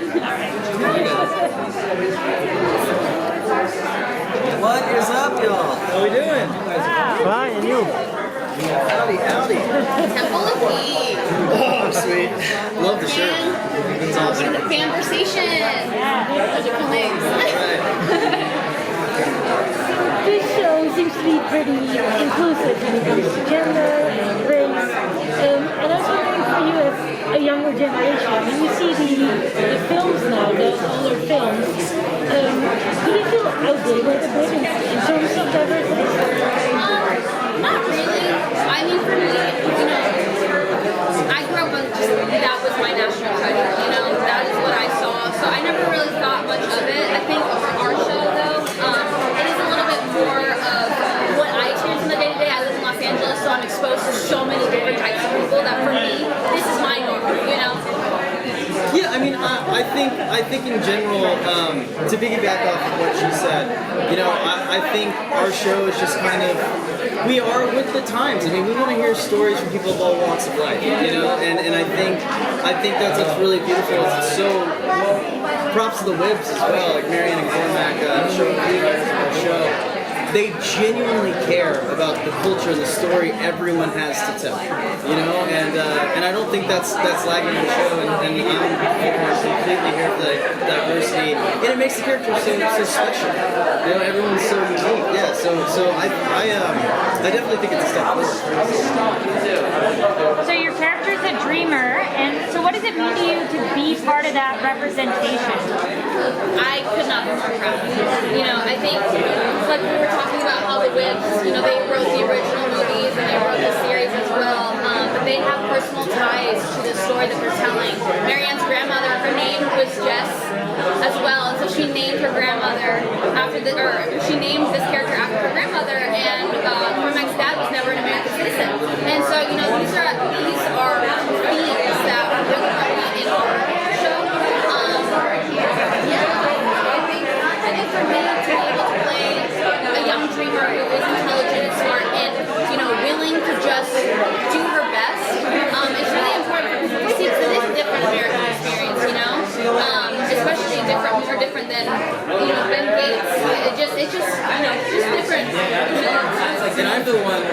What is up, y'all? How we doing? Fine, and you? Howdy, howdy. Temple of Heat. Oh, sweet. Love the shirt. It's awesome. The conversation. Those are cool names. This show seems to be pretty inclusive when it comes to gender and race. And I was wondering for you as a younger generation, when you see the films now, the older films, do you feel outdated a bit in terms of diversity? Not really. I mean, for me, I grew up on just, that was my national treasure, that is what I saw. So I never really thought much of it. I think for our show, though, it is a little bit more of what I experience in the day-to-day. I live in Los Angeles, so I'm exposed to so many different types of people that for me, this is my norm, Yeah, I mean, I think in general, to piggyback off of what she said, I think our show is just kind of, we are with the times. I mean, we want to hear stories from people of all walks of life, and I think that's what's really beautiful. It's so, props to the Wibs as well, like Marianne and Cormac, show creators of our show. They genuinely care about the culture and the story everyone has to tell, and I don't think that's lacking in the show, and I'm completely here for the diversity, and it makes the characters so special. Everyone's so unique. Yeah, so I definitely think it's a step forward. So your character's a dreamer, and so what does it mean to you to be part of that representation? I could not be more proud. I think, like we were talking about how the Wibs, they wrote the original movies and they wrote the series as well, but they have personal ties to the story that they're telling. Marianne's grandmother, her name was Jess as well, and so she named her grandmother she named this character after her grandmother, and Cormac's dad was never an American citizen. And so, these are themes that are really relevant in our show. I think for me to be able to play a young dreamer who is intelligent and smart and willing to just do her best, it's really important for people to see because it is a different American experience, especially more different than Ben Gates. It's just different. And I'm the one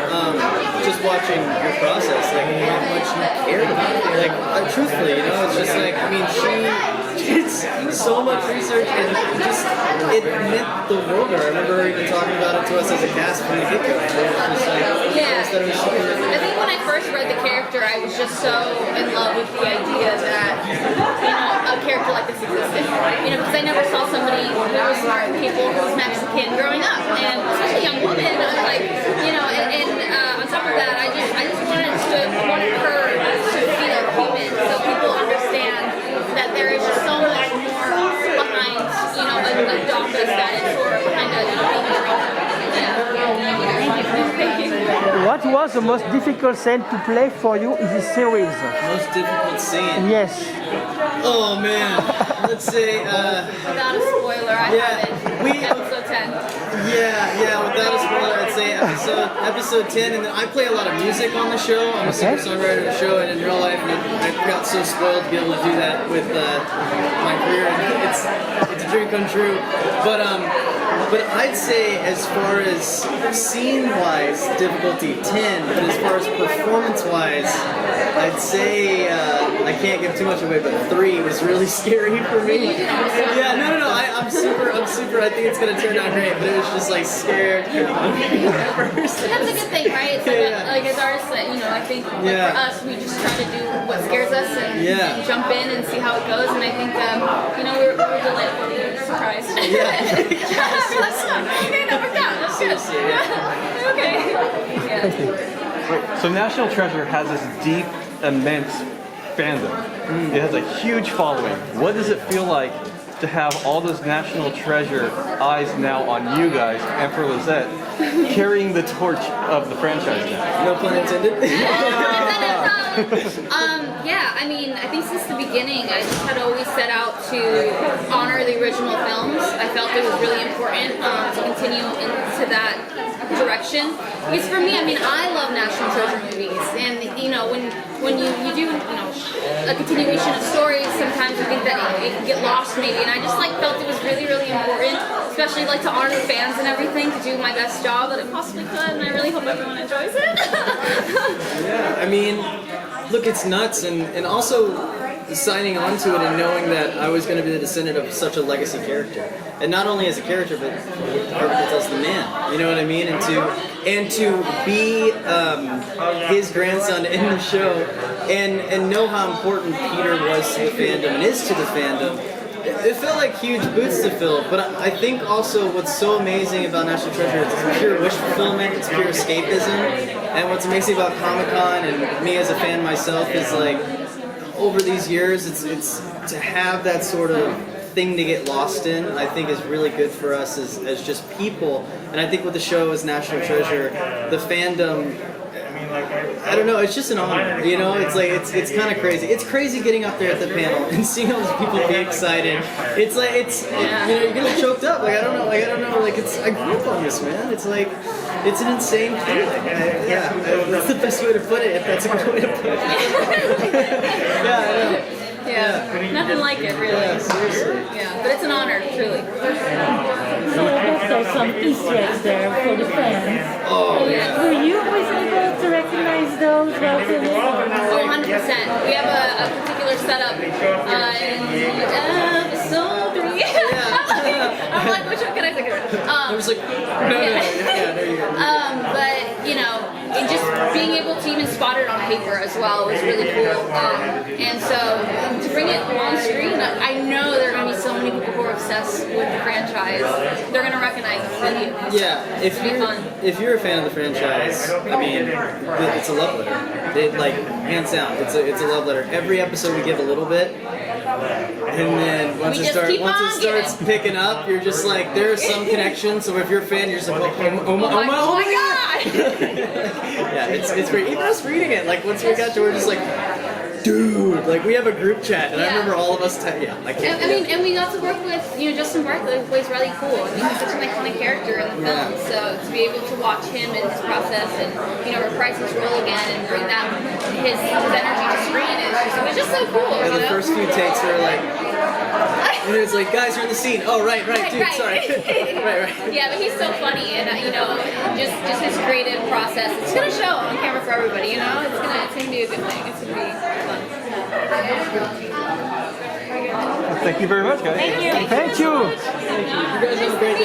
just watching your process, like how much you cared about it. Like truthfully, it's just like she did so much research and it meant the world to her. I remember her even talking about it to us as a cast from the get-go. I think when I first read the character, I was just so in love with the idea that a character like this existed. Because I never saw somebody who was smart people who was Mexican growing up, and especially a young woman. I'm like, and on top of that, I just wanted her to feel human, so people understand that there is just so much more behind, a DACA status or behind a being a drummer. Thank you. What was the most difficult scene to play for you in this series? Most difficult scene? Yes. Oh man, let's say. Without a spoiler, I have it. Episode 10. Yeah. Without a spoiler, I'd say episode 10, and then I play a lot of music on the show. I'm a singer-songwriter of the show, and in real life, I got so spoiled to be able to do that with my career. It's a dream come true. But I'd say as far as scene-wise, difficulty 10, but as far as performance-wise, I'd say I can't give too much away, but 3 was really scary for me. Yeah, no. I'm super. I think it's gonna turn out great, but it was just like scared. That's a good thing, right? It's like as artists, I think for us, we just try to do what scares us and jump in and see how it goes. And I think we're delightfully surprised. Okay, that worked out. That's good. Okay. Yeah. So National Treasure has this deep, immense fandom. It has a huge following. What does it feel like to have all those National Treasure eyes now on you guys and for Lisette carrying the torch of the franchise now? No pun intended. I think since the beginning, I just had always set out to honor the original films. I felt it was really important to continue into that direction. Because for me, I mean, I love National Treasure movies, and you know, when you do, you know, a continuation of stories, sometimes I think that it can get lost maybe, and I just like felt it was really, really important, especially like to honor the fans and everything, to do my best job that it possibly could, and I really hope everyone enjoys it. Yeah, I mean, look, it's nuts, and also signing on to it and knowing that I was going to be the descendant of such a legacy character, and not only as a character, but as the man. You know what I mean? And to be his grandson in the show, and know how important Peter was to the fandom and is to the fandom. It felt like huge boots to fill, but I think also what's so amazing about National Treasure is it's pure wish fulfillment, it's pure escapism, and what's amazing about Comic-Con and me as a fan myself is like, over these years, it's to have that sort of thing to get lost in, I think is really good for us as just people, and I think with the show as National Treasure, the fandom, I don't know, it's just an honor, you know, it's like, it's kind of crazy. It's crazy getting up there at the panel and seeing all these people be excited. It's like, you know, you're getting choked up, like, I don't know, like, I grew up on this, man. It's like, it's an insane feeling. Yeah, that's the best way to put it, if that's a good way to put it. Yeah, I know. Yeah, nothing like it, really. Yeah, seriously. Yeah, but it's an honor, truly. So also some Easter eggs there for the fans. Oh, yeah. Were you always able to recognize those relatively? Oh, 100%. We have a particular setup in episode 3. I'm like, which one can I think of? I was like, no, there you go. But, you know, and just being able to even spot it on paper as well was really cool. And so to bring it on screen, I know there are going to be so many people who are obsessed with the franchise. They're going to recognize it. Yeah, if you're a fan of the franchise, I mean, it's a love letter. Like, hands down, it's a love letter. Every episode we give a little bit, and then once it starts picking up, you're just like, there are some connections. So if you're a fan, you're just like, oh my god! Yeah, it's great. Even us reading it, like once we got to, we're just like, dude, like we have a group chat, and I remember all of us. And we got to work with Justin Bartha, who plays really cool. I mean, he's such an iconic character in the film. So to be able to watch him and his process, and reprise his role again, and bring that his energy to screen, it's just so cool. And the first few takes were like, and it was like, guys, you're in the scene. Oh, right, dude, sorry. right. Yeah, but he's so funny, and just his creative process. It's gonna show on camera for everybody. It's gonna be a good thing. It's gonna be fun. Thank you very much, guys. Thank you. You guys have a great day.